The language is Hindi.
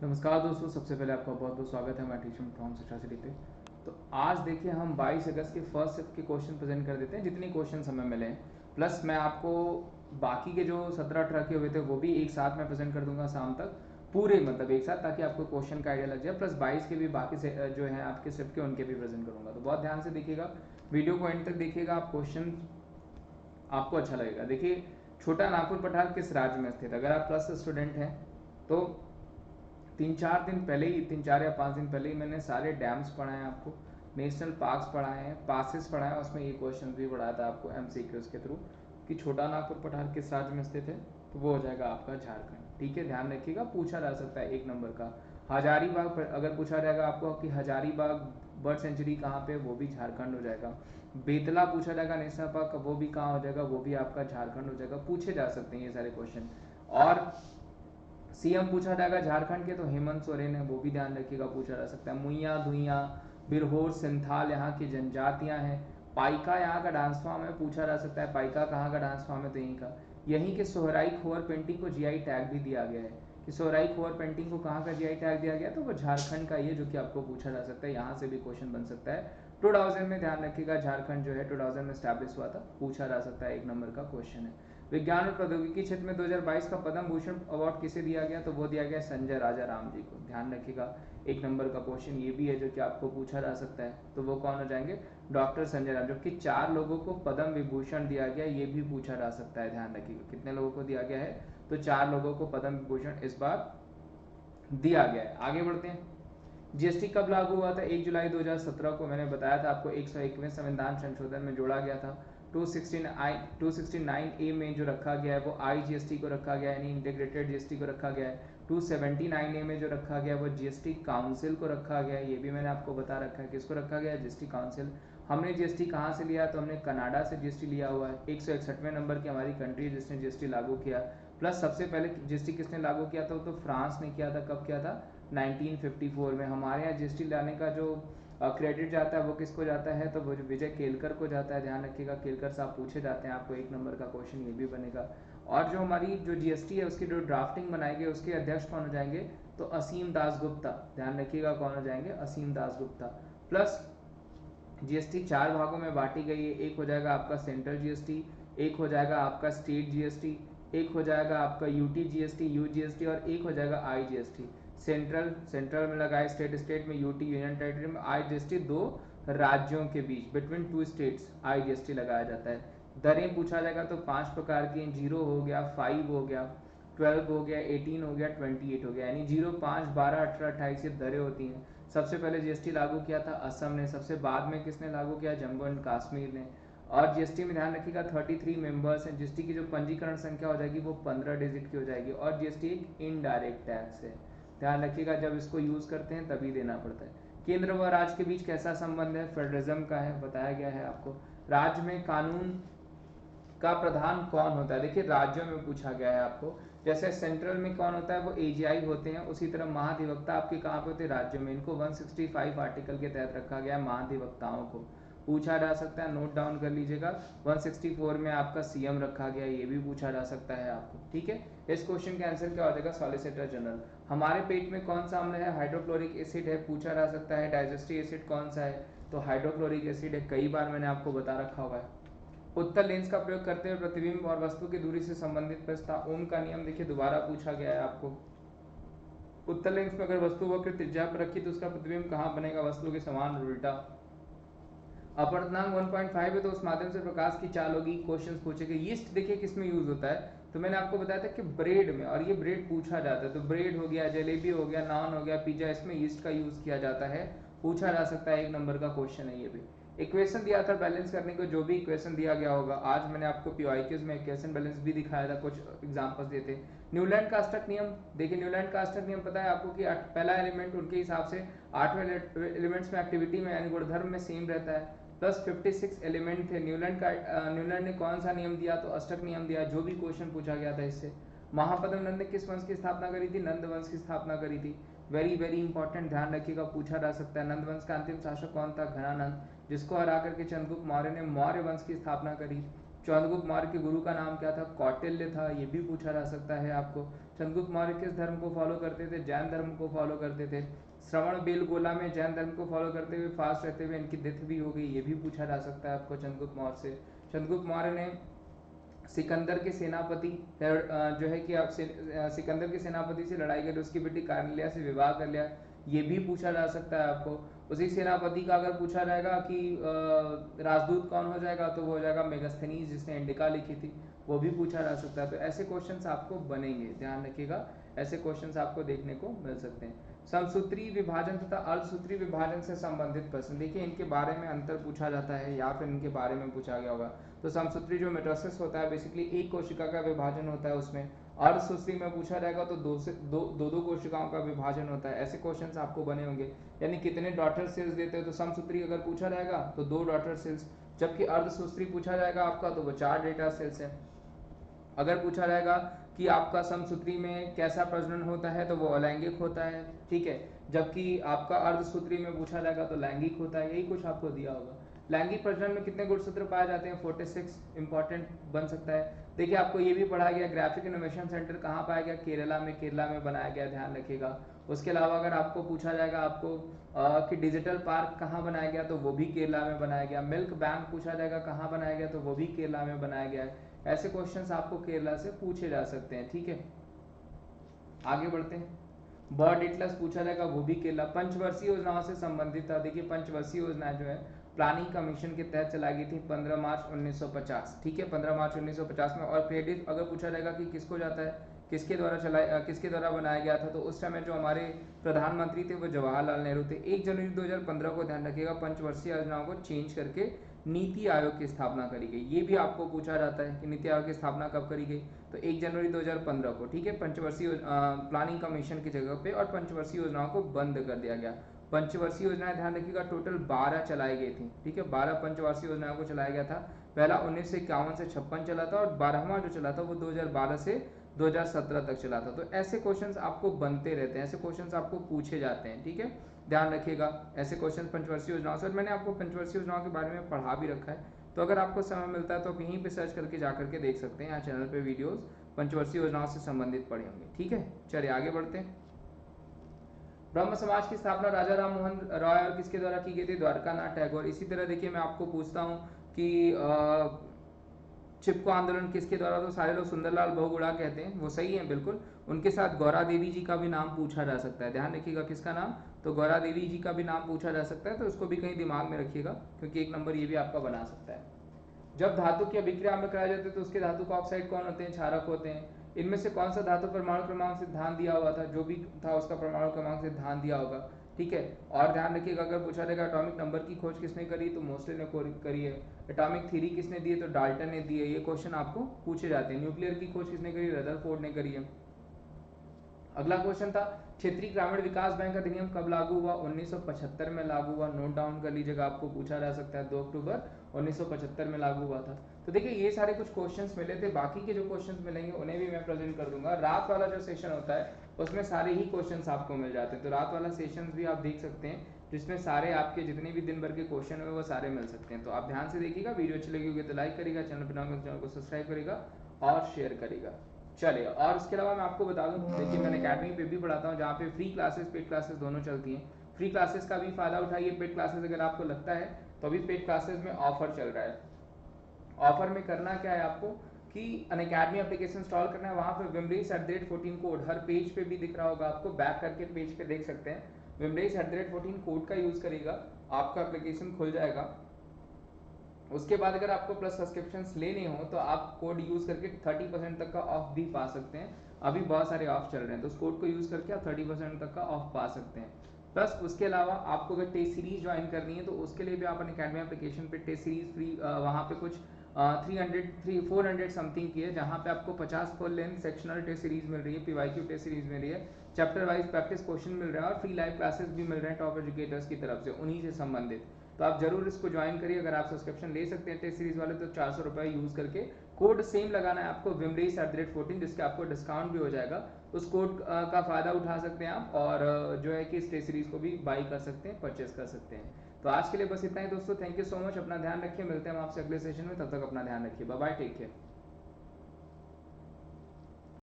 नमस्कार दोस्तों, सबसे पहले आपका बहुत बहुत स्वागत है हमारे टीचिंग फ्रॉम शिक्षा सिटी पे। तो आज देखिए हम 22 अगस्त के फर्स्ट शिफ्ट के क्वेश्चन प्रेजेंट कर देते हैं, जितने क्वेश्चन हमें मिले हैं। प्लस मैं आपको बाकी के जो 17-18 के हुए थे वो भी एक साथ मैं प्रेजेंट कर दूंगा शाम तक, पूरे मतलब एक साथ, ताकि आपको क्वेश्चन का आइडिया लग जाए। प्लस 22 के भी बाकी से जो है आपके शिफ्ट के, उनके भी प्रेजेंट करूंगा। तो बहुत ध्यान से देखिएगा, वीडियो को एंड तक देखिएगा, आप क्वेश्चन आपको अच्छा लगेगा। देखिए, छोटा नागपुर पठार किस राज्य में स्थित है? अगर आप प्लस स्टूडेंट हैं तो 3-4 या 5 दिन पहले ही मैंने सारे डैम्स पढ़ाए हैं आपको, नेशनल पार्क्स पढ़ाए हैं, पासिस पढ़ाए हैं। उसमें ये क्वेश्चन भी पढ़ाया था आपको एमसीक्यूज के थ्रू कि छोटा नागपुर पठार किस राज्य में स्थित है, तो वो हो जाएगा आपका झारखंड। ठीक है, ध्यान रखिएगा, पूछा जा सकता है 1 नंबर का। हजारीबाग अगर पूछा जाएगा आपको कि हजारीबाग बर्ड सेंचुरी कहाँ पे, वो भी झारखंड हो जाएगा। बेतला पूछा जाएगा नेशनल पार्क, वो भी कहाँ हो जाएगा, वो भी आपका झारखंड हो जाएगा। पूछे जा सकते हैं ये सारे क्वेश्चन। और सीएम पूछा जाएगा झारखंड के, तो हेमंत सोरेन है, वो भी ध्यान रखिएगा, पूछा जा सकता है। मुइया धुइया बिरहोर सिंथाल यहाँ की जनजातियां हैं। पाइका यहाँ का डांस फॉर्म है, पूछा जा सकता है पाइका कहाँ का डांस फॉर्म है, तो यहीं का। यहीं के सोहराई खोर पेंटिंग को जीआई टैग भी दिया गया है कि सोहराई खोर पेंटिंग को कहाँ का जीआई टैग दिया गया, तो वो झारखंड का ही है, जो कि आपको पूछा जा सकता है। यहाँ से भी क्वेश्चन बन सकता है। 2000 में, ध्यान रखिएगा, झारखंड जो है 2000 में स्टैब्लिश हुआ था, पूछा जा सकता है, 1 नंबर का क्वेश्चन है। विज्ञान और प्रौद्योगिकी क्षेत्र में 2022 का पद्म भूषण अवार्ड किसे दिया गया, तो वो दिया गया संजय राजा राम जी को। ध्यान रखिएगा, 1 नंबर का क्वेश्चन ये भी है जो कि आपको पूछा जा सकता है। तो वो कौन हो जाएंगे? डॉक्टर संजय राम। जबकि 4 लोगों को पद्म विभूषण दिया गया, ये भी पूछा जा सकता है। ध्यान रखिएगा, कितने लोगों को दिया गया है, तो 4 लोगों को पद्म विभूषण इस बार दिया गया है। आगे बढ़ते हैं। जीएसटी कब लागू हुआ था? 1 जुलाई 2017 को। मैंने बताया था आपको 101वें संविधान संशोधन में जोड़ा गया था। 269 ए में जो रखा गया है वो आईजीएसटी को रखा गया है, यानी इंटीग्रेटेड जीएसटी को रखा गया है। 279 ए में जो रखा गया है वो जीएसटी काउंसिल को रखा गया है। ये भी मैंने आपको बता रखा है, किसको रखा गया है? GST council. हमने जीएसटी कहाँ से लिया? तो हमने कनाडा से जीएसटी लिया हुआ है। 161वें नंबर की हमारी कंट्री है जिसने जीएसटी लागू किया। प्लस सबसे पहले जीएसटी किसने लागू किया था? तो फ्रांस ने किया था। कब किया था? 1954 में। हमारे यहाँ जीएसटी लाने का जो क्रेडिट जाता है वो किसको जाता है? तो वो विजय केलकर को जाता है। ध्यान रखिएगा, केलकर साहब पूछे जाते हैं, आपको 1 नंबर का क्वेश्चन ये भी बनेगा। और जो हमारी जो जीएसटी है उसकी जो ड्राफ्टिंग बनाई गई, उसके अध्यक्ष कौन हो जाएंगे? तो असीम दास गुप्ता। ध्यान रखिएगा, कौन हो जाएंगे? असीम दास गुप्ता। प्लस जीएसटी 4 भागों में बांटी गई है। एक हो जाएगा आपका सेंट्रल जीएसटी, एक हो जाएगा आपका स्टेट जीएसटी, एक हो जाएगा आपका यूटी जीएसटी, यू जीएसटी, और एक हो जाएगा आई जीएसटी। सेंट्रल में लगाए, स्टेट में, यूटी यूनियन टेरिटरी में, आई जीएसटी दो राज्यों के बीच, बिटवीन 2 स्टेट्स आई जीएसटी लगाया जाता है। दरें पूछा जाएगा तो 5 प्रकार की, 0 हो गया, 5 हो गया, 12 हो गया, 18 हो गया, 28 हो गया, यानी 0, 5, 12, 18, 28 ये दरें होती हैं। सबसे पहले जीएसटी लागू किया था असम ने, सबसे बाद में किसने लागू किया? जम्मू एंड कश्मीर ने। और जीएसटी में ध्यान रखिएगा 33 मेंबर्स हैं। जीएसटी की जो पंजीकरण संख्या हो जाएगी वो 15 डिजिट की हो जाएगी। और जीएसटी एक इनडायरेक्ट टैक्स है, ध्यान रखिएगा, जब इसको यूज करते हैं तभी देना पड़ता है। केंद्र व राज्य के बीच कैसा संबंध है? फेडरलिज्म का है, बताया गया है आपको। राज्य में कानून का प्रधान कौन होता है? देखिए, राज्यों में पूछा गया है आपको। जैसे सेंट्रल में कौन होता है? वो एजीआई होते हैं। उसी तरह महाधिवक्ता आपके कहाँ पे होते हैं? राज्यों में। इनको 165 आर्टिकल के तहत रखा गया है, महाधिवक्ताओं को। पूछा जा सकता है, नोट डाउन कर लीजिएगा। 164 में आपका सीएम रखा गया, ये भी पूछा जा सकता है आपको। ठीक है, इस क्वेश्चन का आंसर क्या हो जाएगा? Solicitor general. हमारे पेट में कौन सा अम्ल है? हाइड्रोक्लोरिक एसिड है, पूछा जा सकता है। डाइजेस्टिव एसिड कौन सा है? तो हाइड्रोक्लोरिक एसिड है, कई बार मैंने आपको बता रखा हुआ है। उत्तल लेंस का प्रयोग करते हुए प्रतिबिंब और वस्तु की दूरी से संबंधित प्रश्न। ओम का नियम देखिए दोबारा पूछा गया है आपको। उत्तल लेंस में अगर वस्तु वक्र त्रिज्या पर रखी तो उसका प्रतिबिंब कहाँ बनेगा? वस्तु के समान और उल्टा। अपवर्तनांक 1.5 है तो उस माध्यम से प्रकाश की चाल होगी। क्वेश्चन पूछेगा। यीस्ट देखिए किस में यूज होता है? तो मैंने आपको बताया था कि ब्रेड में, और ये ब्रेड पूछा जाता है। तो ब्रेड हो गया, जलेबी हो गया, नान हो गया, पिज्जा, इसमें यीस्ट का यूज किया जाता है। पूछा जा सकता है, 1 नंबर का क्वेश्चन है ये भी। इक्वेशन दिया था बैलेंस करने को, जो भी इक्वेशन दिया गया होगा। आज मैंने आपको पीवाईक्यूज में इक्वेशन बैलेंस भी दिखाया था, कुछ एग्जांपल्स दिए थे। न्यूलैंड का अष्टक नियम देखिए, न्यूलैंड का अष्टक नियम पता है आपको कि पहला एलिमेंट उनके हिसाब से 8वें एलिमेंट्स में एक्टिविटी में यानी गुणधर्म में सेम रहता है। प्लस 56 एलिमेंट थे। न्यूलैंड ने कौन सा नियम दिया? तो अष्टक नियम दिया, जो भी क्वेश्चन पूछा गया था इससे। महापद्म नंद ने किस वंश की स्थापना करी थी? नंद वंश की स्थापना करी थी। वेरी वेरी इंपॉर्टेंट, ध्यान रखिएगा, पूछा जा सकता है। नंद वंश का अंतिम शासक कौन था? घनानंद, जिसको हरा करके चंद्रगुप्त मौर्य ने मौर्य वंश की स्थापना करी। चंद्रगुप्त मौर्य के गुरु का नाम क्या था? कौटिल्य था, ये भी पूछा जा सकता है आपको। चंद्रगुप्त मौर्य किस धर्म को फॉलो करते थे? जैन धर्म को फॉलो करते थे। श्रवण बेलगोला में जैन धर्म को फॉलो करते हुए फास्ट रहते हुए इनकी डेथ भी हो गई, ये भी पूछा जा सकता है आपको चंद्रगुप्त मौर्य से। चंद्रगुप्त मौर्य ने सिकंदर के सेनापति जो है कि आप सिकंदर के सेनापति से लड़ाई करी, उसकी बेटी कार्नेलिया से विवाह कर लिया, ये भी पूछा जा सकता है आपको। उसी सेनापति का अगर पूछा जाएगा कि राजदूत कौन हो जाएगा, तो वो हो जाएगा मेगास्थनीज जिसने इंडिका लिखी थी, वो भी पूछा जा सकता है। तो ऐसे क्वेश्चंस आपको बनेंगे, ध्यान रखिएगा, ऐसे क्वेश्चंस आपको देखने को मिल सकते हैं। समसूत्री विभाजन तथा अर्धसूत्री विभाजन से संबंधित प्रश्न, देखिए इनके बारे में अंतर पूछा जाता है या फिर इनके बारे में पूछा गया होगा। तो समसूत्री जो मेटोसिस होता है बेसिकली एक कोशिका का विभाजन होता है उसमें। अर्धसूत्री में पूछा जाएगा तो दो कोशिकाओं का विभाजन होता है। ऐसे क्वेश्चंस आपको बने होंगे, यानी कितने डॉटर सेल्स देते हो, तो समसूत्री अगर पूछा जाएगा तो 2 डॉटर सेल्स, जबकि अर्धसूत्री पूछा जाएगा आपका तो वो 4 डेटा सेल्स है। अगर पूछा जाएगा कि आपका समसूत्री में कैसा प्रजनन होता है, तो वो अलैंगिक होता है, ठीक है, जबकि आपका अर्धसूत्री में पूछा जाएगा तो लैंगिक होता है। यही कुछ आपको दिया होगा। लैंगिक प्रजनन में कितने गुणसूत्र पाए जाते हैं? 46 इंपॉर्टेंट बन सकता है। देखिए आपको ये भी पढ़ाया गया, ग्राफिक इनोवेशन सेंटर कहाँ पाया गया? केरला में बनाया गया, ध्यान रखिएगा। उसके अलावा अगर आपको पूछा जाएगा आपको कि डिजिटल पार्क कहाँ बनाया गया, तो वो भी केरला में बनाया गया। मिल्क बैंक पूछा जाएगा कहाँ बनाया गया, तो वो भी केरला में बनाया गया है। ऐसे क्वेश्चंस आपको केरला से पूछे जा सकते हैं, ठीक है। आगे बढ़ते हैं। बर्ड एटलस पूछा जाएगा, वो भी केरला। पंचवर्षीय योजनाओं से संबंधित था, देखिए पंचवर्षीय योजना जो है प्लानिंग कमीशन के तहत चलाई गई थी 15 मार्च 1950, ठीक है, 15 मार्च 1950 में। और क्रेडिट अगर पूछा जाएगा कि किसको जाता है, किसके द्वारा बनाया गया था, तो उस समय जो हमारे प्रधानमंत्री थे वो जवाहरलाल नेहरू थे। 1 जनवरी 2015 को, ध्यान रखिएगा, पंचवर्षीय योजनाओं को चेंज करके नीति आयोग की स्थापना करी गई। ये भी आपको पूछा जाता है कि नीति आयोग की स्थापना कब करी गई, तो 1 जनवरी 2015 को, ठीक है। पंचवर्षीय प्लानिंग कमीशन की जगह पे और पंचवर्षीय योजनाओं को बंद कर दिया गया। पंचवर्षीय योजनाएं, ध्यान रखिएगा, टोटल 12 चलाई गई थी, ठीक है, 12 पंचवर्षीय योजनाओं को चलाया गया था। पहला 1951 से 56 चला था, और 12वां जो चला था वो 2012 से 2017 तक चला था। तो ऐसे क्वेश्चंस आपको बनते रहते हैं, ऐसे क्वेश्चंस आपको पूछे जाते हैं, ठीक है, ध्यान रखिएगा। ऐसे क्वेश्चन पंचवर्षीय योजनाओं से, मैंने आपको पंचवर्षीय योजनाओं के बारे में पढ़ा भी रखा है, तो अगर आपको समय मिलता है तो आप यहीं पे सर्च करके जा करके देख सकते हैं। यहाँ चैनल पे वीडियोस पंचवर्षीय योजनाओं से संबंधित पढ़े होंगे, ठीक है। चलिए आगे बढ़ते हैं। ब्रह्म समाज की स्थापना राजा राम मोहन रॉय और किसके द्वारा की गई थी? द्वारकानाथ टैगोर। इसी तरह देखिए मैं आपको पूछता हूँ कि चिपको आंदोलन किसके द्वारा? तो सारे लोग सुंदरलाल बहुगुणा कहते हैं, वो सही है बिल्कुल। उनके साथ गौरा देवी जी का भी नाम पूछा जा सकता है, ध्यान रखिएगा, किसका नाम? तो गौरा देवी जी का भी नाम पूछा जा सकता है, तो उसको भी कहीं दिमाग में रखिएगा, क्योंकि 1 नंबर ये भी आपका बना सकता है। जब धातु की अभिक्रिया में कराए जाते हैं तो उसके धातु का ऑक्साइड कौन होते हैं? क्षारक होते हैं। इनमें से कौन सा धातु परमाणु क्रमांक सिद्धांत दिया हुआ था? जो भी था उसका परमाणु क्रमांक सिद्धांत दिया होगा, ठीक है। और ध्यान रखिएगा, अगर पूछा जाएगा एटॉमिक नंबर की खोज किसने करी, तो मोस्टली ने करी है। एटॉमिक थ्योरी किसने दी है? तो डाल्टन ने दी है। ये क्वेश्चन आपको पूछे जाते हैं। न्यूक्लियर की खोज किसने करी? रदरफोर्ड ने करी है। अगला क्वेश्चन था, क्षेत्रीय ग्रामीण विकास बैंक अधिनियम कब लागू हुआ? 1975 में लागू हुआ। नोट डाउन कर लीजिएगा, आपको पूछा जा सकता है। 2 अक्टूबर 1975 में लागू हुआ था। तो देखिए ये सारे कुछ क्वेश्चंस मिले थे, बाकी के जो क्वेश्चंस मिलेंगे उन्हें भी मैं प्रेजेंट कर दूंगा। रात वाला जो सेशन होता है उसमें सारे ही क्वेश्चंस आपको मिल जाते हैं, तो रात वाला सेशन भी आप देख सकते हैं, जिसमें सारे आपके जितने भी दिन भर के क्वेश्चन है वो सारे मिल सकते हैं। तो आप ध्यान से देखिएगा, वीडियो अच्छी लगी होगी तो लाइक करेगा, चैनल पर नया हो तो चैनल को सब्सक्राइब करेगा और शेयर करेगा। चलिए, और इसके अलावा मैं आपको बता दूं, देखिए मैंने अकेडमी पे भी पढ़ाता हूँ, जहाँ पे फ्री क्लासेस पेड क्लासेस दोनों चलती हैं। फ्री क्लासेस का भी फायदा उठाइए, पेड क्लासेस अगर आपको लगता है तो अभी पेड क्लासेस में ऑफर चल रहा है। ऑफर में करना क्या है आपको कि अनअकैडमी एप्लीकेशन इंस्टॉल करना है, वहाँ पे विमरेश@14 कोड हर पेज पे भी दिख रहा होगा, आपको बैक करके पेज पे देख सकते हैं। विमरेश@14 कोड का यूज करिएगा, आपका एप्लीकेशन खुल जाएगा। उसके बाद अगर आपको प्लस सब्सक्रिप्शन लेने हो तो आप कोड यूज करके 30% तक का ऑफ भी पा सकते हैं। अभी बहुत सारे ऑफ चल रहे हैं, तो उस कोड को यूज करके आप 30% तक का ऑफ पा सकते हैं। प्लस उसके अलावा आपको अगर टेस्ट सीरीज ज्वाइन करनी है तो उसके लिए भी आप अनअकैडमी एप्लीकेशन पे टेस्ट सीरीज फ्री, वहाँ पे कुछ 400 समथिंग की है, जहाँ पे आपको 50 full length sectional test series मिल रही है, पीवाईक्यू टेस्ट सीरीज मिल रही है, चैप्टर वाइज प्रैक्टिस क्वेश्चन मिल रहा है, और फ्री लाइव क्लासेस भी मिल रहे हैं टॉप एजुकेटर्स की तरफ से उन्हीं से संबंधित। तो आप जरूर इसको ज्वाइन करिए। अगर आप सब्सक्रिप्शन ले सकते हैं टेस्ट सीरीज वाले तो 400 रुपये यूज करके कोड सेम लगाना है आपको, विमरेश@14, जिसके आपको डिस्काउंट भी हो जाएगा। उस कोड का फायदा उठा सकते हैं आप, और जो है कि इस टेस्ट सीरीज को भी बाई कर सकते हैं, परचेस कर सकते हैं। तो आज के लिए बस इतना ही दोस्तों, थैंक यू सो मच, अपना ध्यान रखिए, मिलते हैं हम आपसे अगले सेशन में, तब तक अपना ध्यान रखिए, बाय बाय, टेक केयर।